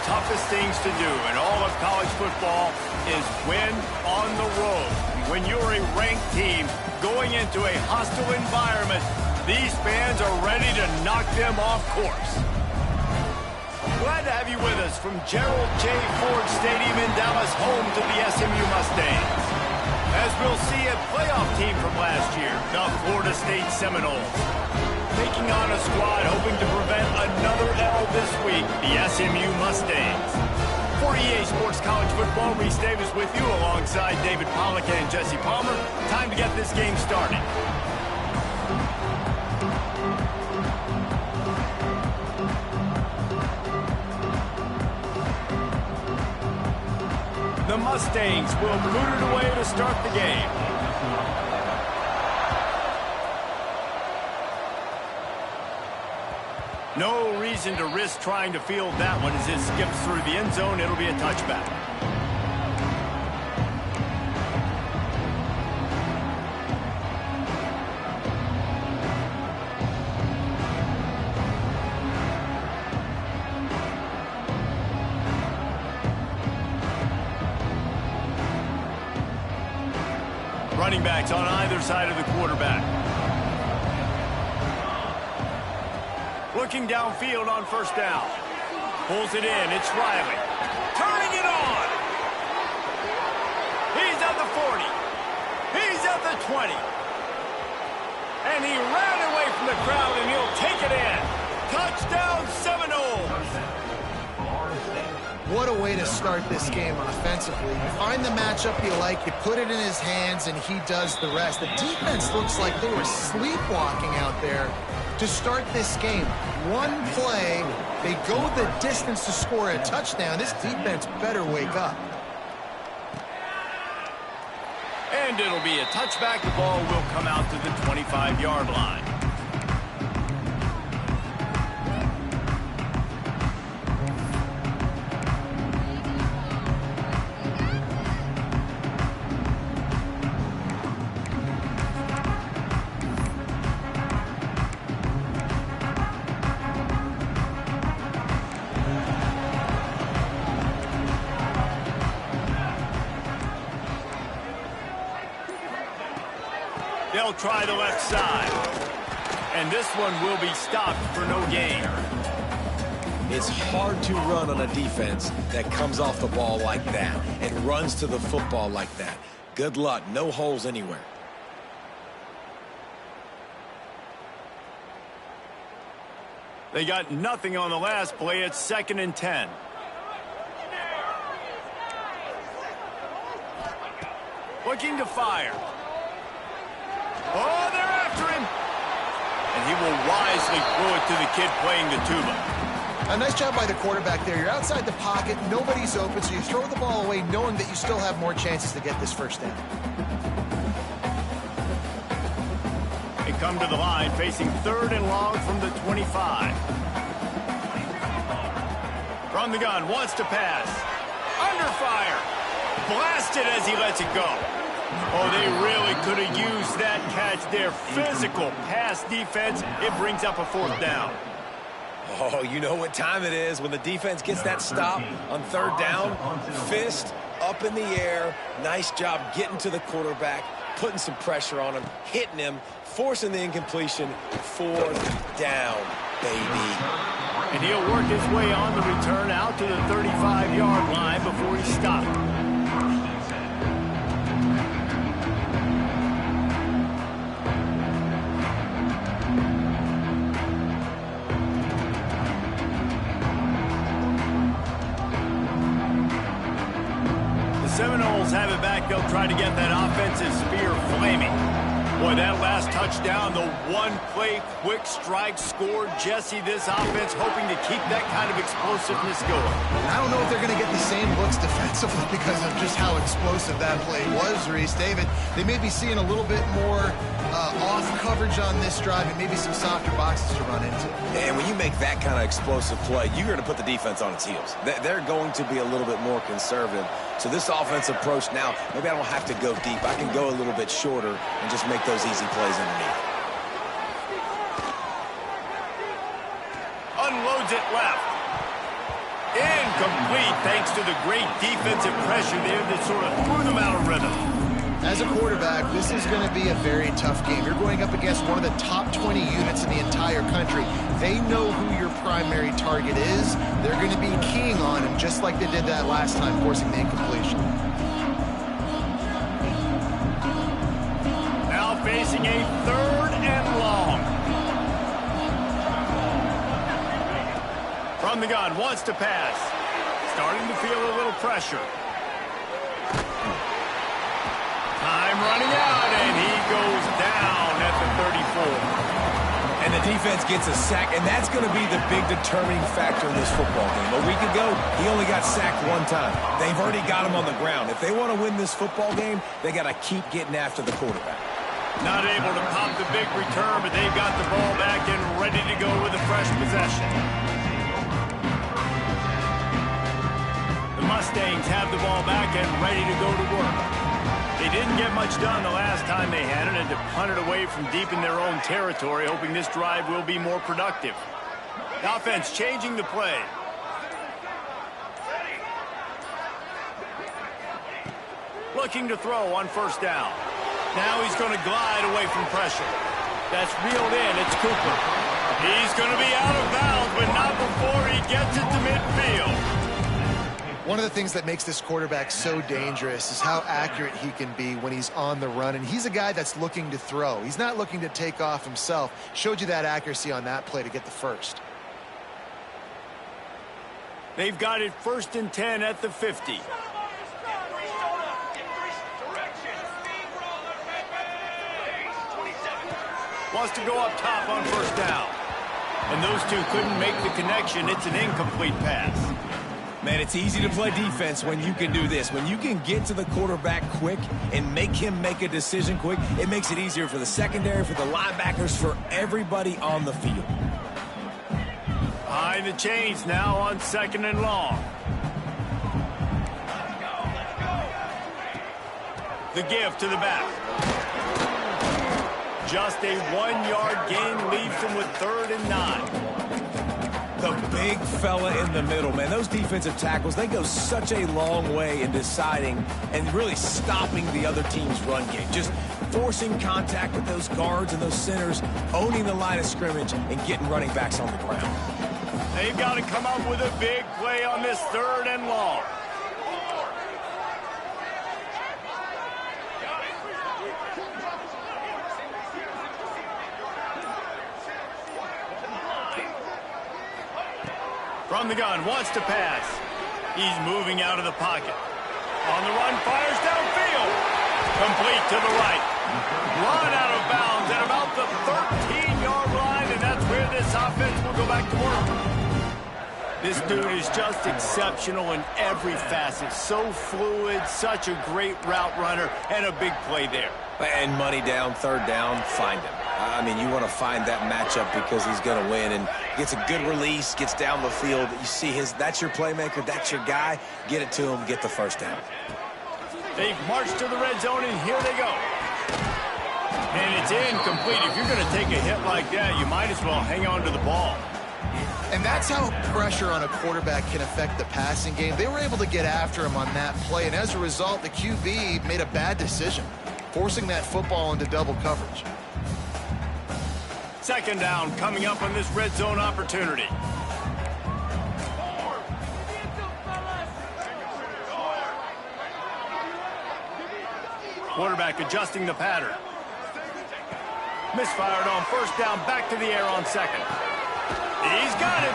toughest things to do in all of college football is win on the road. When you're a ranked team going into a hostile environment, these fans are ready to knock them off course. Glad to have you with us from Gerald J. Ford Stadium in Dallas, home to the SMU Mustangs. As we'll see a playoff team from last year, the Florida State Seminoles. Taking on a squad hoping to prevent another L this week, the SMU Mustangs. For EA Sports College Football, Reese Davis with you alongside David Pollack and Jesse Palmer. Time to get this game started. The Mustangs will boot it away to start the game. No reason to risk trying to field that one as it skips through the end zone. It'll be a touchback. Running backs on either side of the quarterback. Looking downfield on first down. Pulls it in. It's Riley. Turning it on. He's at the 40. He's at the 20. And he ran away from the crowd, and he'll take it in. Touchdown, Seminoles. What a way to start this game offensively. You find the matchup you like, you put it in his hands, and he does the rest. The defense looks like they were sleepwalking out there to start this game. One play, they go the distance to score a touchdown. This defense better wake up. And it'll be a touchback. The ball will come out to the 25-yard line. They'll try the left side. And this one will be stopped for no gain. It's hard to run on a defense that comes off the ball like that and runs to the football like that. Good luck. No holes anywhere. They got nothing on the last play. It's 2nd and 10. Looking to fire. Oh, they're after him. And he will wisely throw it to the kid playing the tuba. A nice job by the quarterback there. You're outside the pocket, nobody's open, so you throw the ball away knowing that you still have more chances to get this first down. They come to the line facing 3rd and long from the 25. From the gun, wants to pass. Under fire. Blasted as he lets it go. Oh, they really could have used that catch there. Physical pass defense. It brings up a 4th down. Oh, you know what time it is when the defense gets that stop on 3rd down. Fist up in the air. Nice job getting to the quarterback, putting some pressure on him, hitting him, forcing the incompletion. 4th down, baby. And he'll work his way on the return out to the 35-yard line before he stopped. Seminoles have it back. They'll try to get that offensive spear flaming. Boy, that last touchdown, the one-play quick strike scored. Jesse, this offense hoping to keep that kind of explosiveness going. I don't know if they're going to get the same looks defensively because of just how explosive that play was, Reese. David, they may be seeing a little bit more off coverage on this drive and maybe some softer boxes to run into. And when you make that kind of explosive play, you're going to put the defense on its heels. They're going to be a little bit more conservative. So this offensive approach now, maybe I don't have to go deep. I can go a little bit shorter and just make those easy plays underneath. Unloads it left. In incomplete thanks to the great defensive pressure there that sort of threw them out of rhythm. As a quarterback, this is going to be a very tough game. You're going up against one of the top 20 units in the entire country. They know who your primary target is. They're going to be keying on him just like they did that last time, forcing the incompletion. Now facing a 3rd and long. From the gun, wants to pass. Starting to feel a little pressure. Time running out, and he goes down at the 34. And the defense gets a sack, and that's going to be the big determining factor in this football game. A week ago, he only got sacked 1 time. They've already got him on the ground. If they want to win this football game, they got to keep getting after the quarterback. Not able to pop the big return, but they've got the ball back and ready to go with a fresh possession. The Mustangs have the ball back and ready to go to work. They didn't get much done the last time they had it, and to punt it away from deep in their own territory, hoping this drive will be more productive. The offense changing the play. Looking to throw on 1st down. Now he's going to glide away from pressure. That's reeled in. It's Cooper. He's going to be out of bounds, but not before he gets it to midfield. One of the things that makes this quarterback so dangerous is how accurate he can be when he's on the run. And he's a guy that's looking to throw. He's not looking to take off himself. Showed you that accuracy on that play to get the first. They've got it 1st and 10 at the 50. Wants to go up top on 1st down. And those two couldn't make the connection. It's an incomplete pass. Man, it's easy to play defense when you can do this. When you can get to the quarterback quick and make him make a decision quick, it makes it easier for the secondary, for the linebackers, for everybody on the field. Behind the chains now on 2nd and long. The give to the back. Just a 1-yard gain leaves them with 3rd and 9. The big fella in the middle, man. Those defensive tackles, they go such a long way in deciding and really stopping the other team's run game. Just forcing contact with those guards and those centers, owning the line of scrimmage, and getting running backs on the ground. They've got to come up with a big play on this 3rd and long. From the gun, wants to pass. He's moving out of the pocket. On the run, fires downfield. Complete to the right. Run out of bounds at about the 13-yard line, and that's where this offense will go back to work. This dude is just exceptional in every facet. So fluid, such a great route runner, and a big play there. And money down, 3rd down, find him. I mean, you want to find that matchup because he's going to win, and gets a good release, gets down the field. You see that's your playmaker, that's your guy. Get it to him, get the 1st down. They've marched to the red zone, and here they go. And it's incomplete. If you're going to take a hit like that, you might as well hang on to the ball. And that's how pressure on a quarterback can affect the passing game. They were able to get after him on that play, and as a result, the QB made a bad decision, forcing that football into double coverage. 2nd down coming up on this red zone opportunity. Quarterback adjusting the pattern. Misfired on 1st down, back to the air on 2nd. He's got him.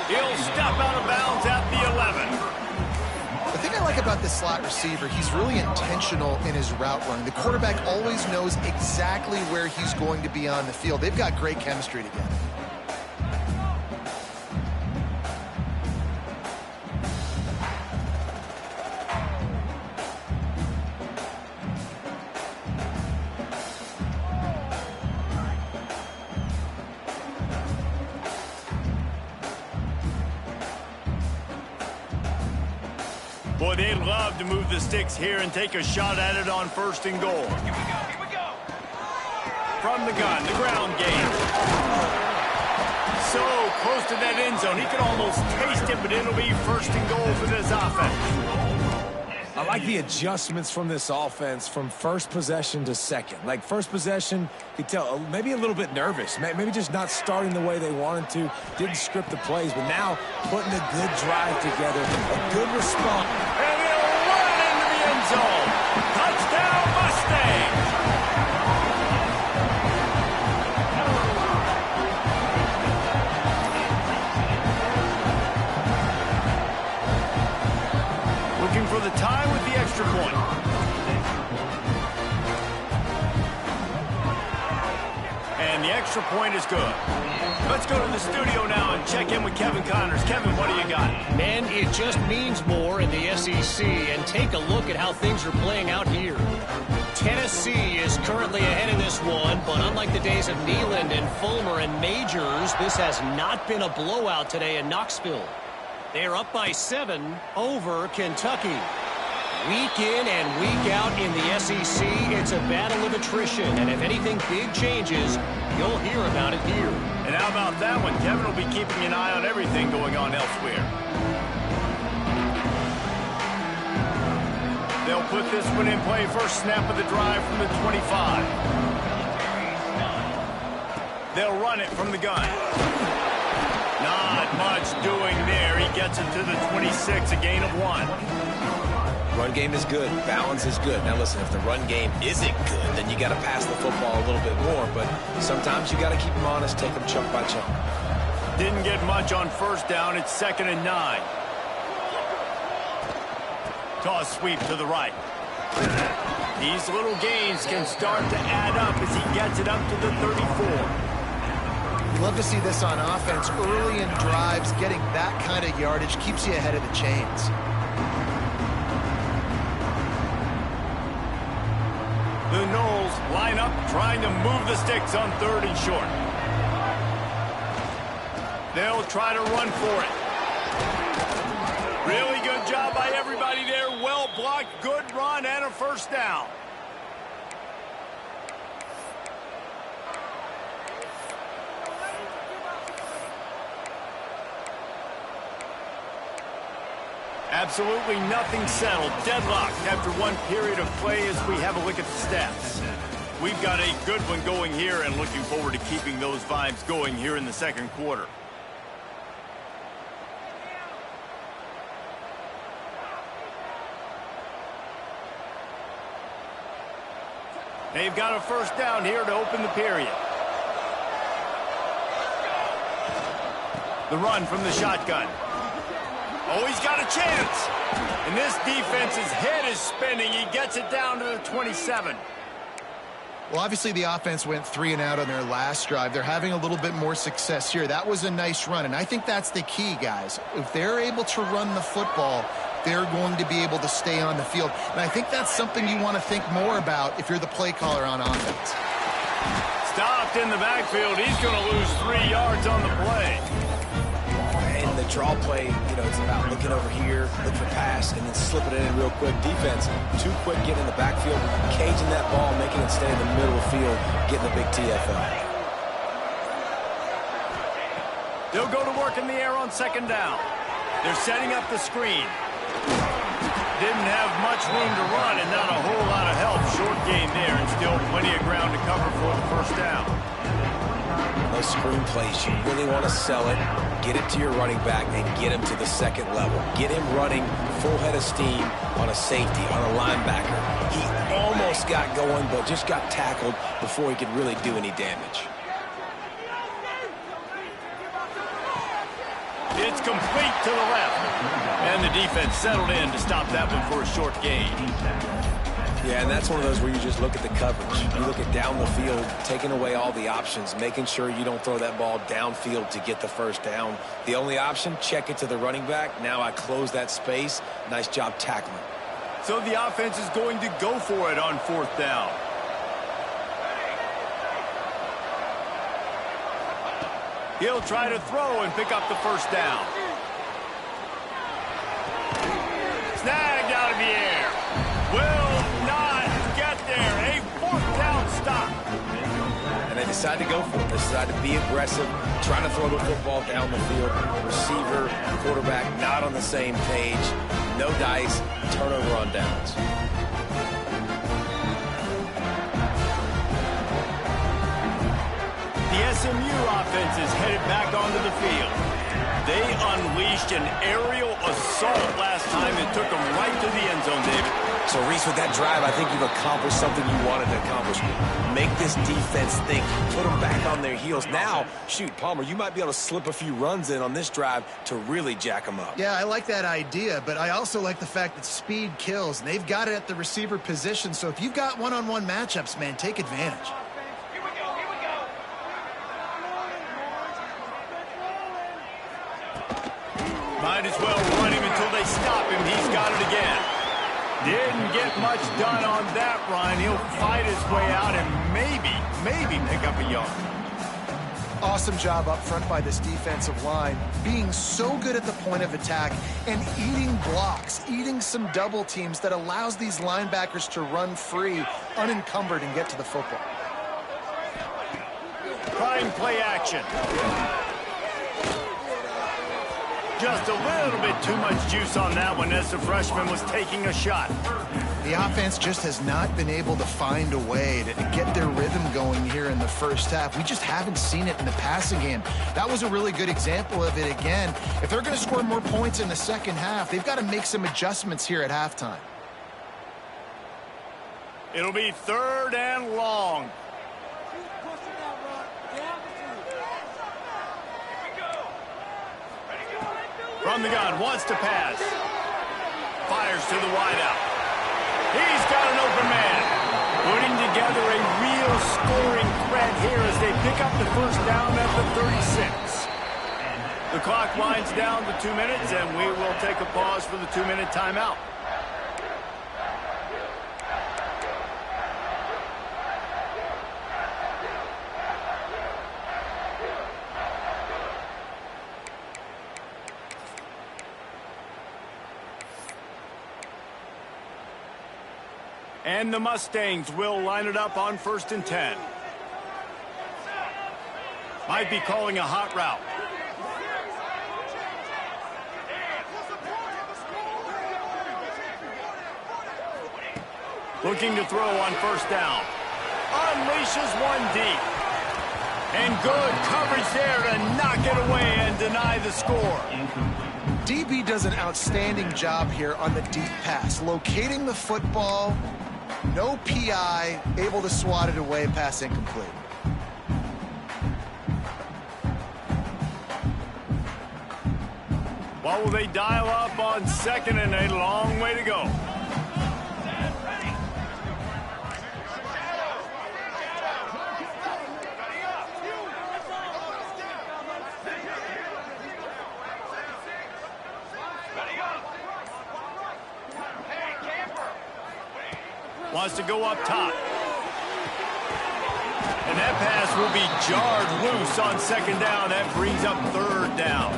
He'll step out of bounds at the 11. The thing I like about this slot receiver, he's really intentional in his route running. The quarterback always knows exactly where he's going to be on the field. They've got great chemistry together. Boy, they'd love to move the sticks here and take a shot at it on 1st and goal. Here we go. From the gun, the ground game. So close to that end zone. He can almost taste it, but it'll be first and goal for this offense. I like the adjustments from this offense from first possession to second. Like first possession, you could tell maybe a little bit nervous. Maybe just not starting the way they wanted to. Didn't script the plays, but now putting a good drive together, a good response. And he'll run into the end zone. Touchdown, Mustangs! Looking for the tie with the extra point. And the extra point is good. Let's go to the studio now and check in with Kevin Connors. Kevin, what do you got? Man, it just means more in the SEC, and take a look at how things are playing out here. Tennessee is currently ahead in this one, but unlike the days of Neyland and Fulmer and Majors, this has not been a blowout today in Knoxville. They are up by 7 over Kentucky. Week in and week out in the SEC, it's a battle of attrition, and if anything big changes, you'll hear about it here. And how about that one? Kevin will be keeping an eye on everything going on elsewhere. They'll put this one in play. First snap of the drive from the 25. They'll run it from the gun. Not much doing there. He gets it to the 26, a gain of 1. Run game is good. Balance is good. Now listen, if the run game isn't good, then you got to pass the football a little bit more. But sometimes you got to keep them honest, take them chunk by chunk. Didn't get much on first down. It's 2nd and 9. Toss sweep to the right. These little gains can start to add up as he gets it up to the 34. Love to see this on offense. Early in drives, getting that kind of yardage keeps you ahead of the chains. The Knowles line up, trying to move the sticks on 3rd and short. They'll try to run for it. Really good job by everybody there. Well blocked, good run, and a first down. Absolutely nothing settled. Deadlocked after one period of play as we have a look at the stats. We've got a good one going here and looking forward to keeping those vibes going here in the second quarter. They've got a first down here to open the period. The run from the shotgun. Oh, he's got a chance. And this defense's head is spinning. He gets it down to the 27. Well, obviously the offense went 3 and out on their last drive. They're having a little bit more success here. That was a nice run, and I think that's the key, guys. If they're able to run the football, they're going to be able to stay on the field. And I think that's something you want to think more about if you're the play caller on offense. Stopped in the backfield. He's going to lose 3 yards on the play. And the draw play, you know, it's about looking over here, look for pass, and then slipping it in real quick. Defense, too quick getting in the backfield, caging that ball, making it stay in the middle of the field, getting the big TFL. They'll go to work in the air on 2nd down. They're setting up the screen. Didn't have much room to run and not a whole lot of help. Short gain there and still plenty of ground to cover for the first down. Those screen plays, you really want to sell it, get it to your running back, and get him to the second level. Get him running full head of steam on a safety, on a linebacker. He almost got going, but just got tackled before he could really do any damage. It's complete to the left. And the defense settled in to stop that one for a short gain. Yeah, and that's one of those where you just look at the coverage. You look at down the field, taking away all the options, making sure you don't throw that ball downfield to get the first down. The only option, check it to the running back. Now I close that space. Nice job tackling. So the offense is going to go for it on 4th down. He'll try to throw and pick up the first down. Snagged out of the air. Will not get there. A 4th down stop. And they decided to go for it. They decided to be aggressive, try to throw the football down the field. Receiver, quarterback, not on the same page. No dice, turnover on downs. The SMU offense is headed back onto the field. They unleashed an aerial assault last time and took them right to the end zone, David. So, Reese, with that drive, I think you've accomplished something you wanted to accomplish. Make this defense think, put them back on their heels. Now, shoot, Palmer, you might be able to slip a few runs in on this drive to really jack them up. Yeah, I like that idea, but I also like the fact that speed kills. And they've got it at the receiver position, so if you've got one-on-one matchups, man, take advantage. Might as well run him until they stop him. He's got it again. Didn't get much done on that run. He'll fight his way out and maybe pick up a yard. Awesome job up front by this defensive line, being so good at the point of attack and eating blocks, eating some double teams that allows these linebackers to run free, unencumbered, and get to the football. Trying play action. Just a little bit too much juice on that one as the freshman was taking a shot. The offense just has not been able to find a way to get their rhythm going here in the first half. We just haven't seen it in the passing game. That was a really good example of it again. If they're going to score more points in the second half, they've got to make some adjustments here at halftime. It'll be 3rd and long. From the gun, wants to pass. Fires to the wideout. He's got an open man. Putting together a real scoring threat here as they pick up the first down at the 36. The clock winds down to 2 minutes, and we will take a pause for the 2-minute timeout. And the Mustangs will line it up on 1st and 10. Might be calling a hot route. Looking to throw on 1st down. Unleashes one deep. And good coverage there to knock it away and deny the score. DB does an outstanding job here on the deep pass, locating the football. No PI, able to swat it away, pass incomplete. What will they dial up on 2nd and a long way to go? Wants to go up top. And that pass will be jarred loose on 2nd down. That brings up 3rd down.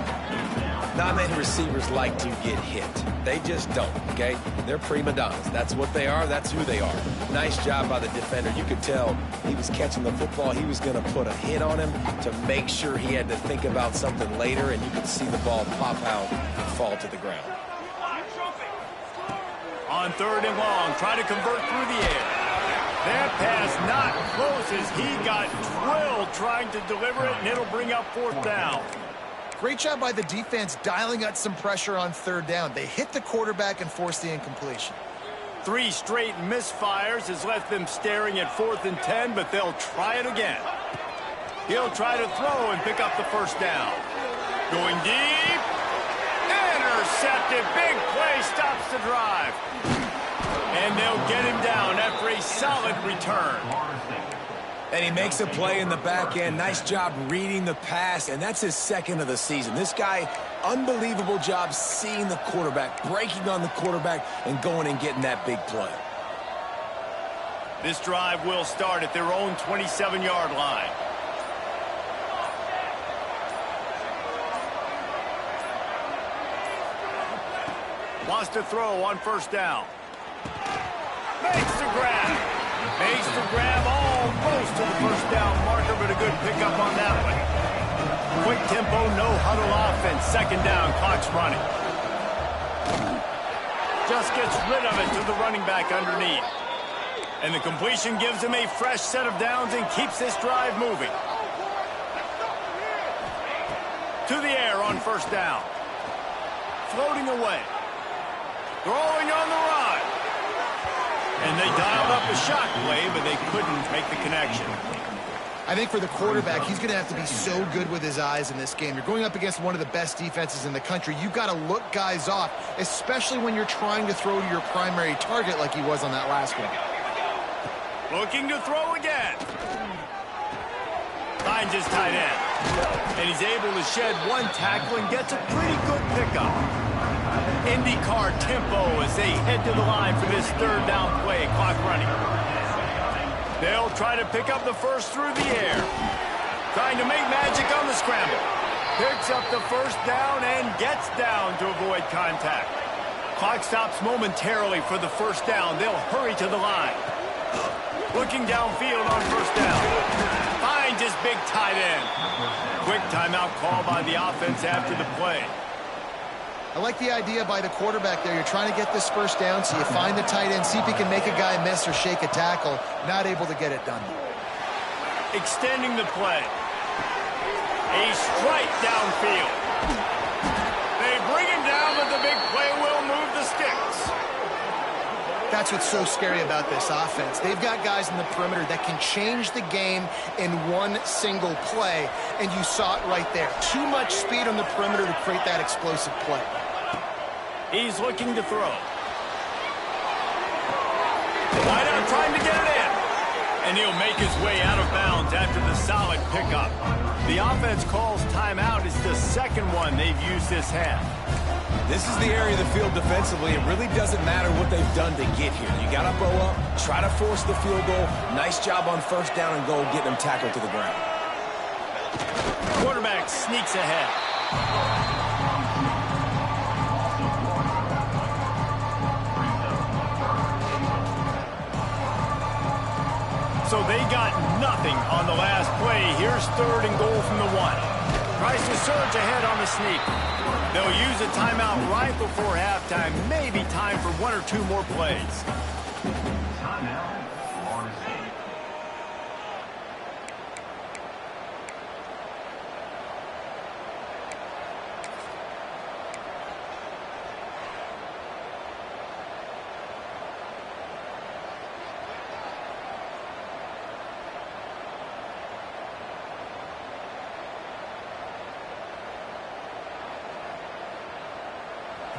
Not many receivers like to get hit. They just don't, okay? They're prima donnas. That's what they are. That's who they are. Nice job by the defender. You could tell he was catching the football. He was going to put a hit on him to make sure he had to think about something later, and you could see the ball pop out and fall to the ground. On 3rd and long, try to convert through the air. That pass not close as he got drilled trying to deliver it, and it'll bring up 4th down. Great job by the defense dialing out some pressure on 3rd down. They hit the quarterback and forced the incompletion. 3 straight misfires has left them staring at 4th and 10, but they'll try it again. He'll try to throw and pick up the 1st down. Going deep. Intercepted. Big play stops the drive. And they'll get him down after a solid return. And he makes a play in the back end. Nice job reading the pass, and that's his 2nd of the season. This guy, unbelievable job seeing the quarterback, breaking on the quarterback, and going and getting that big play. This drive will start at their own 27-yard line. Wants to throw on 1st down. Makes the grab. Makes the grab almost to the 1st down marker, but a good pickup on that one. Quick tempo, no huddle offense. Second down, clock's running. Just gets rid of it to the running back underneath. And the completion gives him a fresh set of downs and keeps this drive moving. To the air on first down. Floating away. Throwing on the run. And they dialed up a shot play, but they couldn't make the connection. I think for the quarterback, he's going to have to be so good with his eyes in this game. You're going up against one of the best defenses in the country. You've got to look guys off, especially when you're trying to throw to your primary target like he was on that last one. Looking to throw again. Finds his tight end. And he's able to shed one tackle and gets a pretty good pickup. IndyCar tempo as they head to the line for this third down play. Clock running. They'll try to pick up the first through the air. Trying to make magic on the scramble. Picks up the first down and gets down to avoid contact. Clock stops momentarily for the first down. They'll hurry to the line. Looking downfield on first down. Finds his big tight end. Quick timeout call by the offense after the play. I like the idea by the quarterback there. You're trying to get this first down, so you find the tight end, see if he can make a guy miss or shake a tackle. Not able to get it done. Extending the play. A strike downfield. They bring him down, but the big play will move the sticks. That's what's so scary about this offense. They've got guys in the perimeter that can change the game in one single play, and you saw it right there. Too much speed on the perimeter to create that explosive play. He's looking to throw. Wide out trying to get it in. And he'll make his way out of bounds after the solid pickup. The offense calls timeout. It's the second one they've used this half. This is the area of the field defensively. It really doesn't matter what they've done to get here. You got to bow up, try to force the field goal. Nice job on first down and goal, getting them tackled to the ground. Quarterback sneaks ahead. So they got nothing on the last play. Here's third and goal from the 1. Tries to surge ahead on the sneak. They'll use a timeout right before halftime. Maybe time for one or two more plays.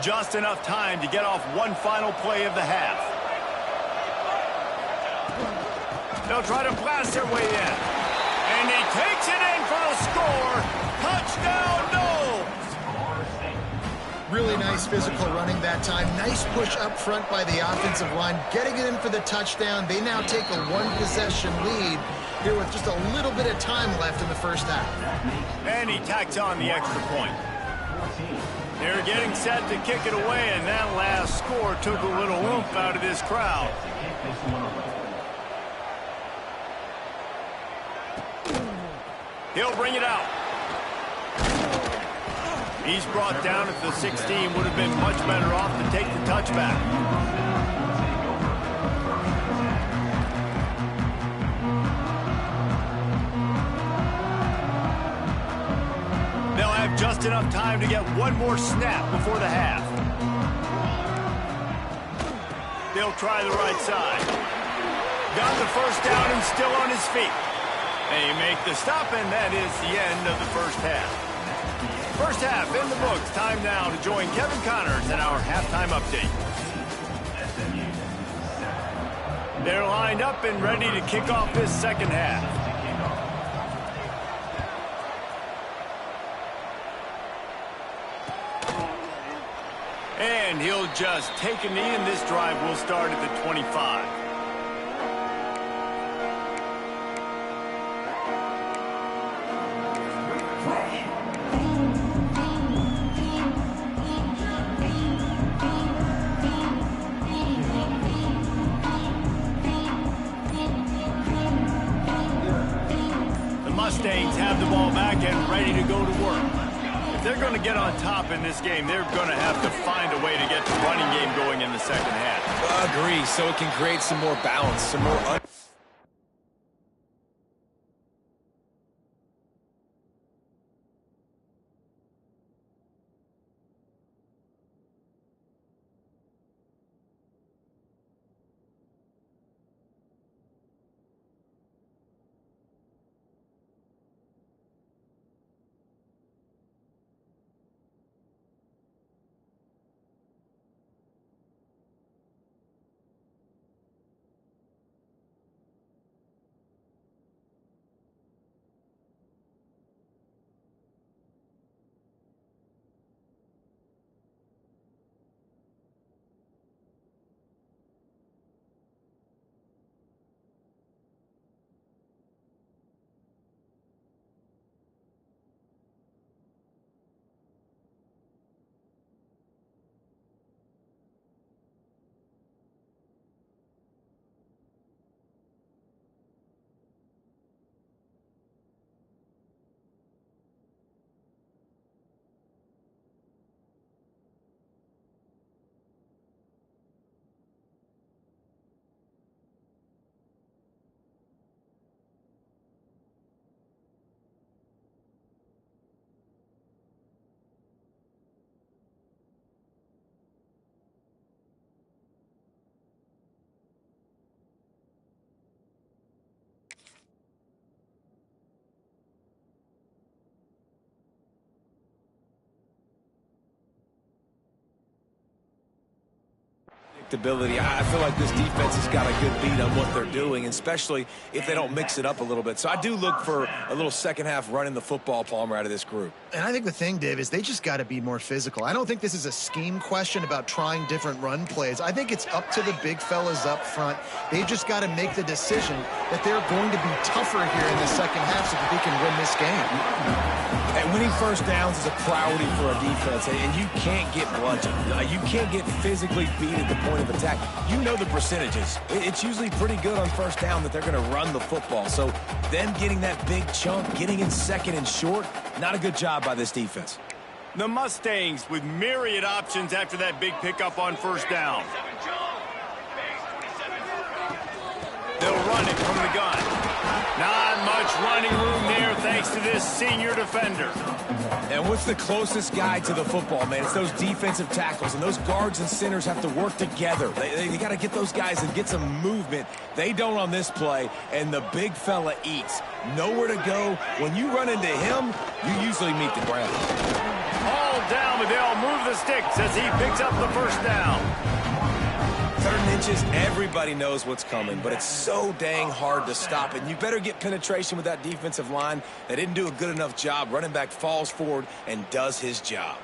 Just enough time to get off one final play of the half. They'll try to blast their way in. And he takes it in for the score. Touchdown, Knowles! Really nice physical running that time. Nice push up front by the offensive line. Getting it in for the touchdown. They now take a one-possession lead here with just a little bit of time left in the first half. And he tacks on the extra point. They're getting set to kick it away, and that last score took a little oomph out of this crowd. He'll bring it out. He's brought down at the 16. Would have been much better off to take the touchback. Just enough time to get one more snap before the half. They'll try the right side. Got the first down and still on his feet. They make the stop, and that is the end of the first half. First half in the books. Time now to join Kevin Connors in our halftime update. They're lined up and ready to kick off this second half. And he'll just take a knee, and this drive will start at the 25. Mustangs have the ball back and ready to go to work. If they're going to get on top in this game, they're going to have to find a way to get the running game going in the second half. Agree, so it can create some more balance, some more... Predictability. I feel like this defense has got a good beat on what they're doing, especially if they don't mix it up a little bit. So I do look for a little second half running the football, Palmer, out of this group. And I think the thing, Dave, is they just got to be more physical. I don't think this is a scheme question about trying different run plays. I think it's up to the big fellas up front. They just got to make the decision that they're going to be tougher here in the second half so that they can win this game. And winning first downs is a priority for a defense, and you can't get bludgeoned. You can't get physically beat at the point of attack. You know the percentages. It's usually pretty good on first down that they're going to run the football. So them getting that big chunk, getting in second and short, not a good job by this defense. The Mustangs with myriad options after that big pickup on first down. They'll run it from the gun. Not much running room there thanks to this senior defender. And what's the closest guy to the football, man? It's those defensive tackles, and those guards and centers have to work together. They got to get those guys and get some movement. They don't on this play, and the big fella eats. Nowhere to go. When you run into him, you usually meet the ground. All down, but they'll move the sticks as he picks up the first down. 3rd and inches, everybody knows what's coming, but it's so dang hard to stop it. You better get penetration with that defensive line. They didn't do a good enough job. Running back falls forward and does his job.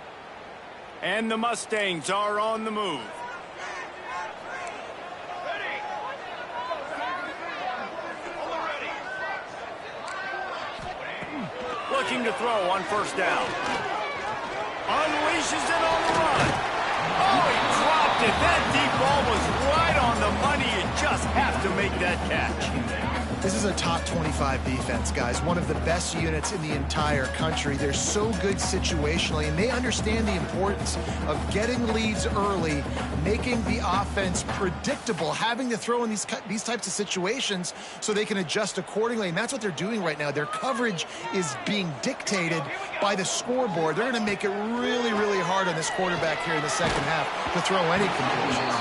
And the Mustangs are on the move. Looking to throw on first down. Unleashes it on the run. Oh, he dropped it. That deep ball was right on the money. You just have to make that catch. This is a top 25 defense, guys. One of the best units in the entire country. They're so good situationally, and they understand the importance of getting leads early, making the offense predictable, having to throw in these types of situations so they can adjust accordingly. And that's what they're doing right now. Their coverage is being dictated by the scoreboard. They're going to make it really, really hard on this quarterback here in the second half to throw any completions.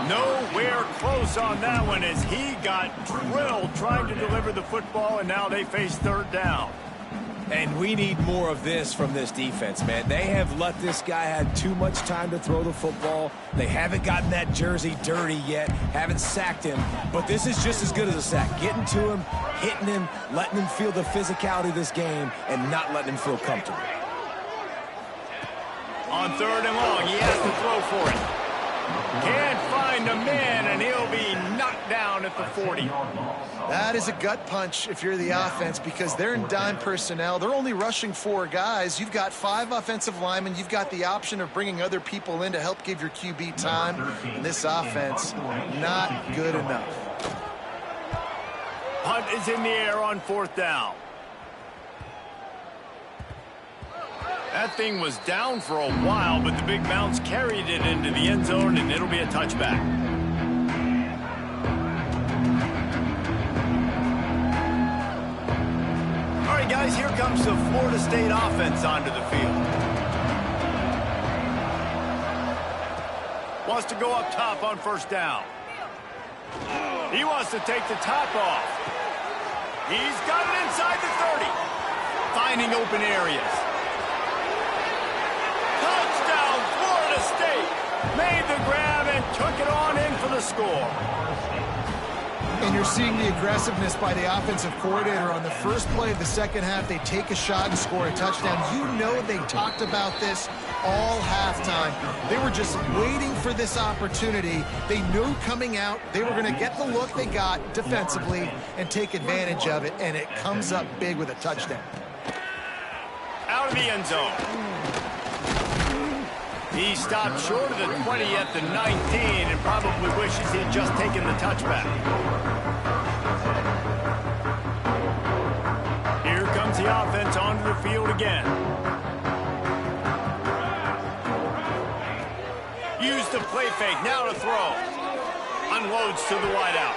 Nowhere close on that one as he got drilled trying to deliver the football, and now they face 3rd down. And we need more of this from this defense, man. They have let this guy have too much time to throw the football. They haven't gotten that jersey dirty yet, haven't sacked him. But this is just as good as a sack. Getting to him, hitting him, letting him feel the physicality of this game, and not letting him feel comfortable. On 3rd and long, he has to throw for it. Can't find a man, and he'll be knocked down at the 40. That is a gut punch if you're the offense because they're in dime personnel. They're only rushing 4 guys. You've got 5 offensive linemen. You've got the option of bringing other people in to help give your QB time. And this offense, not good enough. Punt is in the air on 4th down. That thing was down for a while, but the big bounce carried it into the end zone, and it'll be a touchback. All right, guys, here comes the Florida State offense onto the field. Wants to go up top on first down. He wants to take the top off. He's got it inside the 30. Finding open areas. Touchdown, Florida State. Made the grab and took it on in for the score. And you're seeing the aggressiveness by the offensive coordinator. On the first play of the second half, they take a shot and score a touchdown. You know they talked about this all halftime. They were just waiting for this opportunity. They knew coming out they were going to get the look they got defensively and take advantage of it, and it comes up big with a touchdown. Out of the end zone. He stopped short of the 20 at the 19 and probably wishes he had just taken the touchback. Here comes the offense onto the field again. Use the play fake, now to throw. Unloads to the wideout.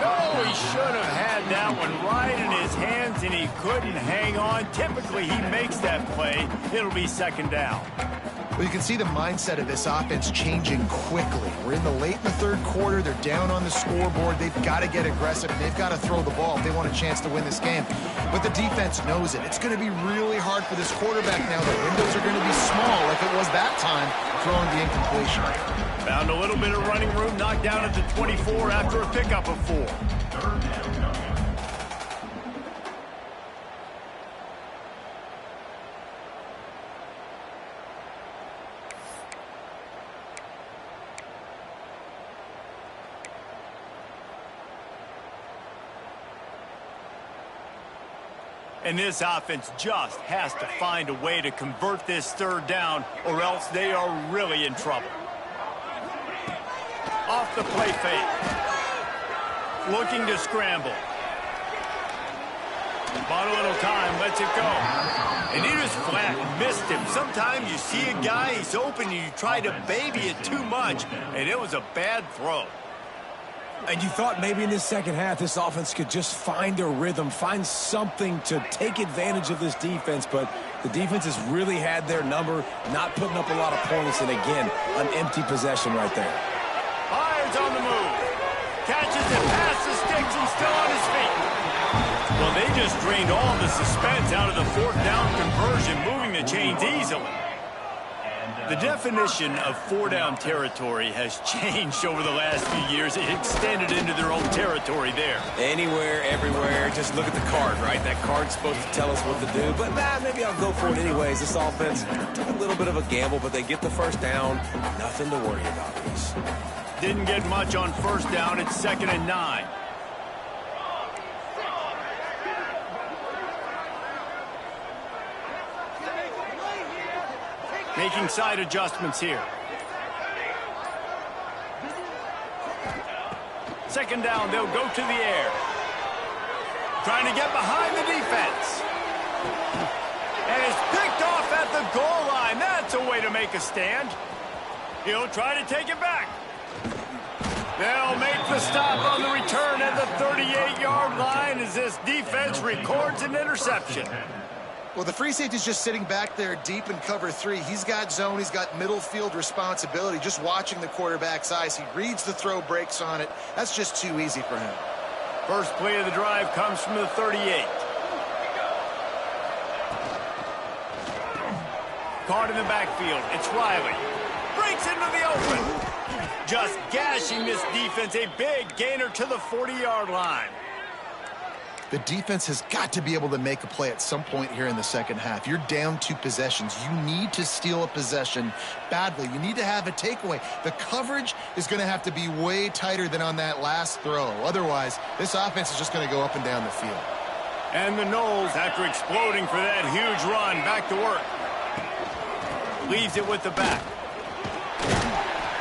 Oh, he should have had that one right in his hands, and he couldn't hang on. Typically, he makes that play. It'll be second down. Well, you can see the mindset of this offense changing quickly. We're in the third quarter. They're down on the scoreboard. They've got to get aggressive, and they've got to throw the ball if they want a chance to win this game. But the defense knows it. It's going to be really hard for this quarterback now. The windows are going to be small like it was that time throwing the incompletion. Found a little bit of running room, knocked down at the 24 after a pickup of 4. And this offense just has to find a way to convert this third down, or else they are really in trouble. Off the play fake. Looking to scramble. Bought a little time, lets it go. And he just flat missed him. Sometimes you see a guy, he's open, and you try to baby it too much, and it was a bad throw. And you thought maybe in this second half this offense could just find their rhythm, find something to take advantage of this defense, but the defense has really had their number, not putting up a lot of points, and again, an empty possession right there. Byers on the move. Catches it past the sticks and still on his feet. Well, they just drained all the suspense out of the fourth down conversion, moving the chains easily. The definition of four-down territory has changed over the last few years. It extended into their own territory there. Anywhere, everywhere, just look at the card, right? That card's supposed to tell us what to do, but maybe I'll go for it anyways. This offense took a little bit of a gamble, but they get the first down. Nothing to worry about, Reese. Didn't get much on first down. It's 2nd and 9. Making side adjustments here. 2nd down, they'll go to the air. Trying to get behind the defense. And it's picked off at the goal line. That's a way to make a stand. He'll try to take it back. They'll make the stop on the return at the 38-yard line as this defense records an interception. Well, the free safety's just sitting back there deep in cover 3. He's got zone. He's got middle field responsibility. Just watching the quarterback's eyes. He reads the throw, breaks on it. That's just too easy for him. First play of the drive comes from the 38. Caught in the backfield. It's Riley. Breaks into the open. Just gashing this defense. A big gainer to the 40-yard line. The defense has got to be able to make a play at some point here in the second half. You're down 2 possessions. You need to steal a possession badly. You need to have a takeaway. The coverage is going to have to be way tighter than on that last throw. Otherwise, this offense is just going to go up and down the field. And the Noles, after exploding for that huge run, back to work. Leaves it with the back.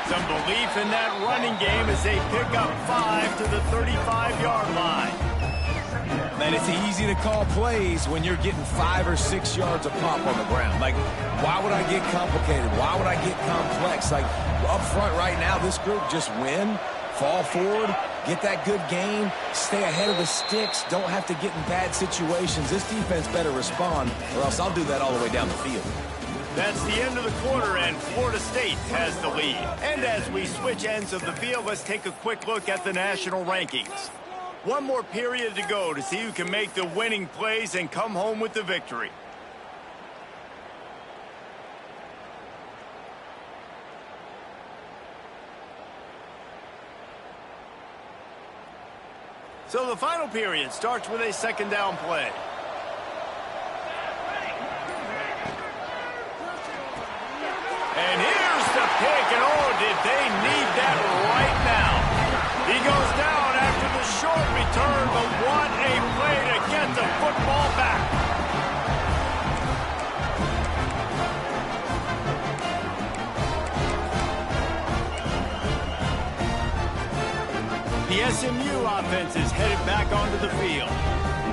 Some belief in that running game as they pick up 5 to the 35-yard line. And it's easy to call plays when you're getting 5 or 6 yards of pop on the ground. Like, why would I get complicated? Why would I get complex? Like, up front right now, this group just win, fall forward, get that good gain, stay ahead of the sticks, don't have to get in bad situations. This defense better respond, or else I'll do that all the way down the field. That's the end of the quarter, and Florida State has the lead. And as we switch ends of the field, let's take a quick look at the national rankings. One more period to go to see who can make the winning plays and come home with the victory. So the final period starts with a second down play. And here's the pick, and oh, did they need that right now. He goes down after the short return, but what a play to get the football back. The SMU offense is headed back onto the field.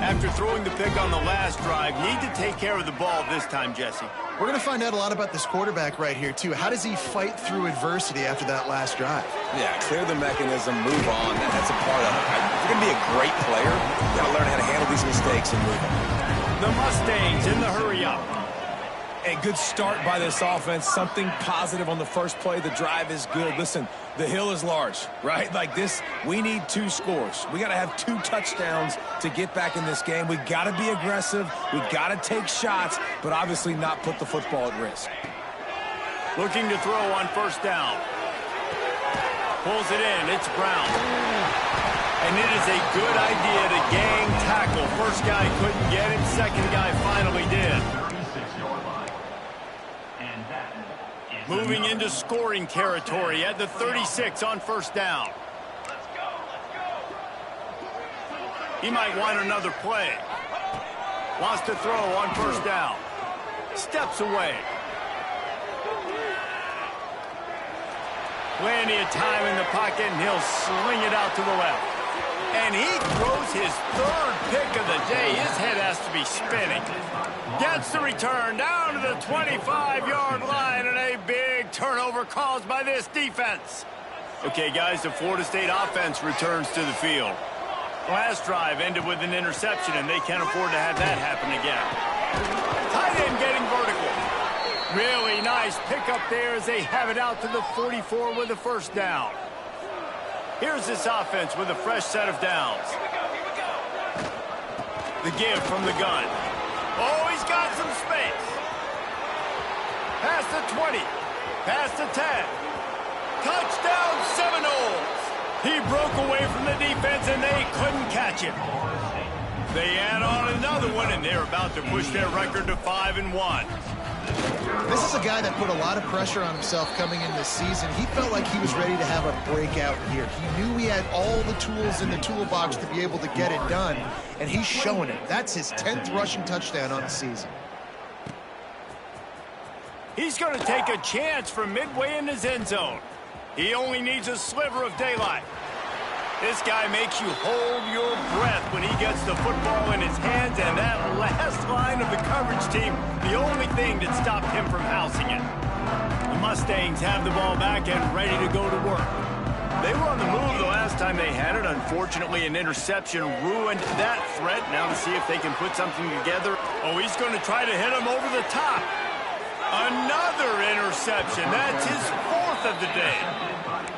After throwing the pick on the last drive, need to take care of the ball this time, Jesse. We're going to find out a lot about this quarterback right here, too. How does he fight through adversity after that last drive? Yeah, clear the mechanism, move on. That's a part of it. If you're going to be a great player, you got to learn how to handle these mistakes and move on. The Mustangs in the hurry-up. A good start by this offense. Something positive on the first play. The drive is good. Listen, the hill is large, right? Like this, we need 2 scores. We got to have 2 touchdowns to get back in this game. We got to be aggressive. We got to take shots, but obviously not put the football at risk. Looking to throw on first down. Pulls it in. It's Brown. And it is a good idea to gang tackle. First guy couldn't get it. Second guy finally did. Moving into scoring territory at the 36 on first down. He might want another play. Wants to throw on first down. Steps away. Plenty of time in the pocket, and he'll sling it out to the left. And he throws his 3rd pick of the day. His head has to be spinning. Gets the return down to the 25-yard line, and a big turnover caused by this defense. Okay, guys, the Florida State offense returns to the field. Last drive ended with an interception, and they can't afford to have that happen again. Tight end getting vertical. Really nice pickup there as they have it out to the 44 with a first down. Here's this offense with a fresh set of downs. The give from the gun. Oh, he's got some space. Past the 20. Past the 10. Touchdown Seminoles. He broke away from the defense, and they couldn't catch him. They add on another one, and they're about to push their record to 5-1. This is a guy that put a lot of pressure on himself coming in this season. He felt like he was ready to have a breakout here. He knew he had all the tools in the toolbox to be able to get it done, and he's showing it. That's his 10th rushing touchdown on the season. He's going to take a chance from midway in his end zone. He only needs a sliver of daylight. This guy makes you hold your breath when he gets the football in his hands, and that last line of the coverage team, the only thing that stopped him from housing it. The Mustangs have the ball back and ready to go to work. They were on the move the last time they had it. Unfortunately, an interception ruined that threat. Now to see if they can put something together. Oh, he's going to try to hit him over the top. Another interception. That's his 4th of the day.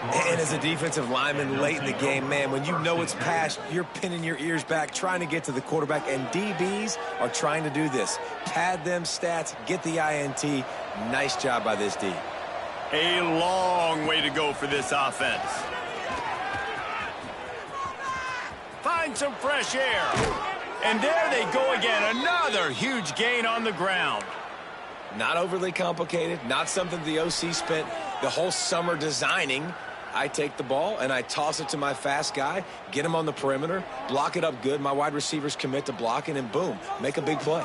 And as a defensive lineman late in the game, man, when you know it's past, you're pinning your ears back, trying to get to the quarterback, and DBs are trying to do this. Pad them stats, get the INT. Nice job by this D. A long way to go for this offense. Find some fresh air. And there they go again. Another huge gain on the ground. Not overly complicated, not something the OC spent the whole summer designing. I take the ball and I toss it to my fast guy, get him on the perimeter, block it up good. My wide receivers commit to blocking, and boom, make a big play.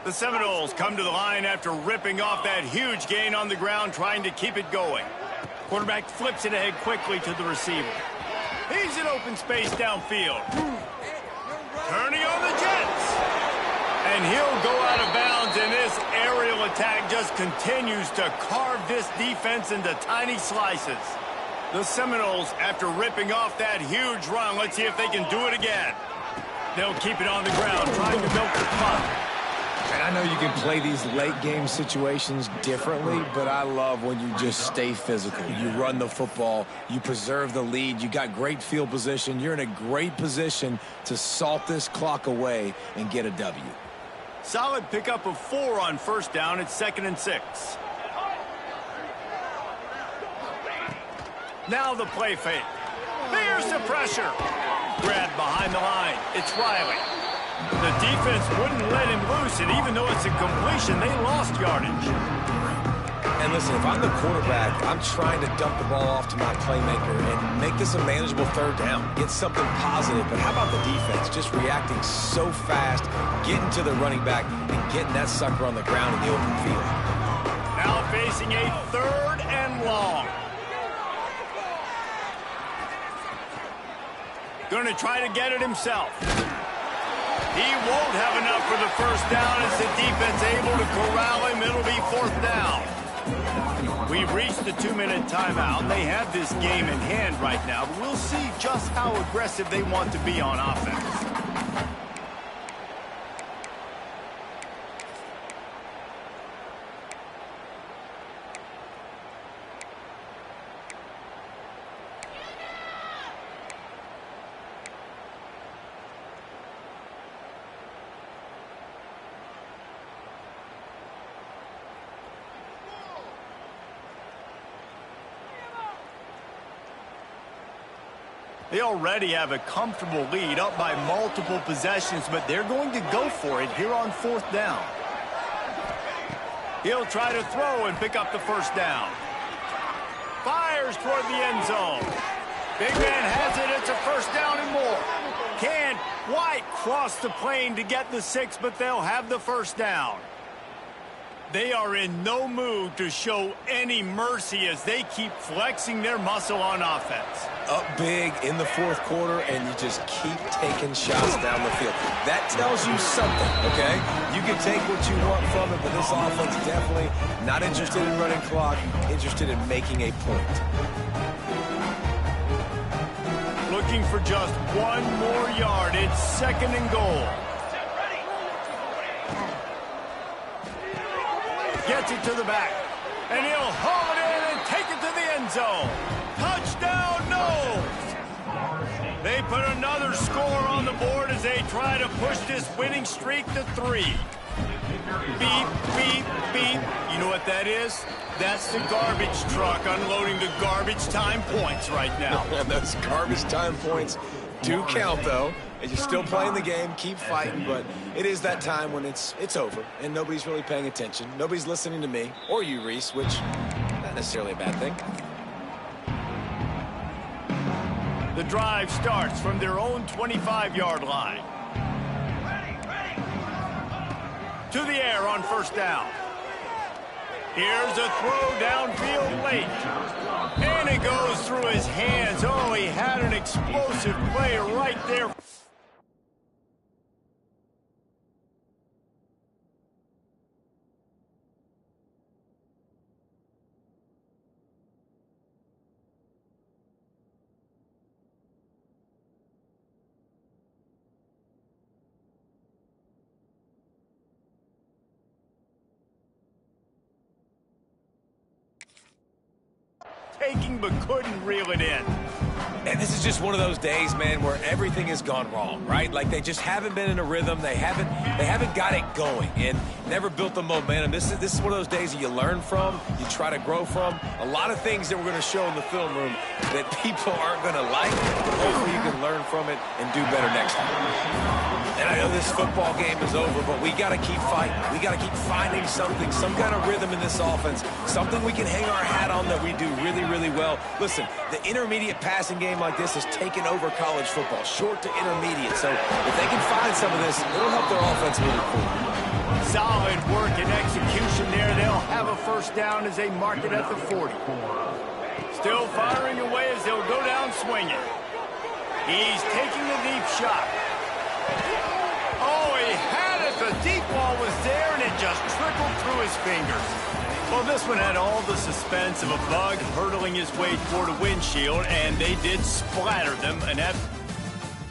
The Seminoles come to the line after ripping off that huge gain on the ground, trying to keep it going. Quarterback flips it ahead quickly to the receiver. He's in open space downfield. Turning on the And he'll go out of bounds, and this aerial attack just continues to carve this defense into tiny slices. The Seminoles, after ripping off that huge run, let's see if they can do it again. They'll keep it on the ground, trying to milk the clock. And I know you can play these late-game situations differently, but I love when you just stay physical. You run the football, you preserve the lead, you got great field position, you're in a great position to salt this clock away and get a W. Solid pickup of 4 on first down. It's 2nd and 6. Now the play fake. There's the pressure. Grabbed behind the line. It's Riley. The defense wouldn't let him loose, and even though it's a completion, they lost yardage. And listen, if I'm the quarterback, I'm trying to dump the ball off to my playmaker and make this a manageable 3rd down. Get something positive. But how about the defense just reacting so fast, getting to the running back, and getting that sucker on the ground in the open field? Now facing a 3rd and long. Going to try to get it himself. He won't have enough for the first down as the defense able to corral him. It'll be 4th down. We've reached the 2-minute timeout. They have this game in hand right now, but we'll see just how aggressive they want to be on offense. They already have a comfortable lead, up by multiple possessions, but they're going to go for it here on 4th down. He'll try to throw and pick up the first down. Fires toward the end zone. Big man has it. It's a first down and more. Can't quite cross the plane to get the 6, but they'll have the first down. They are in no mood to show any mercy as they keep flexing their muscle on offense. Up big in the 4th quarter, and you just keep taking shots down the field. That tells you something, okay? You can take what you want from it, but this offense definitely not interested in running clock, interested in making a point. Looking for just 1 more yard. It's 2nd and goal. Gets it to the back, and he'll haul it in and take it to the end zone. Touchdown, Noles! They put another score on the board as they try to push this winning streak to 3. Beep, beep, beep. You know what that is? That's the garbage truck unloading the garbage time points right now. Those garbage time points do count, though. And you're still playing the game, keep fighting, but it is that time when it's over, and nobody's really paying attention. Nobody's listening to me, or you, Reese, which not necessarily a bad thing. The drive starts from their own 25-yard line. To the air on first down. Here's a throw downfield late. And it goes through his hands. Oh, he had an explosive play right there. Taking but couldn't reel it in. And this is just one of those days, man, where everything has gone wrong, right? Like they just haven't been in a rhythm. They haven't got it going and never built the momentum. This is one of those days that you learn from, you try to grow from. A lot of things that we're going to show in the film room that people aren't going to like. Hopefully you can learn from it and do better next time. And I know this football game is over, but we got to keep fighting. We got to keep finding something, some kind of rhythm in this offense, something we can hang our hat on that we do really, really well. Listen, the intermediate passing game like this has taken over college football, short to intermediate. So if they can find some of this, it'll help their offense moving forward. Solid work and execution there. They'll have a first down as they mark it at the 40. Still firing away as they'll go down swinging. He's taking the deep shot. Oh, he had it. The deep his fingers. Well, this one had all the suspense of a bug hurtling his way toward a windshield, and they did splatter them, and that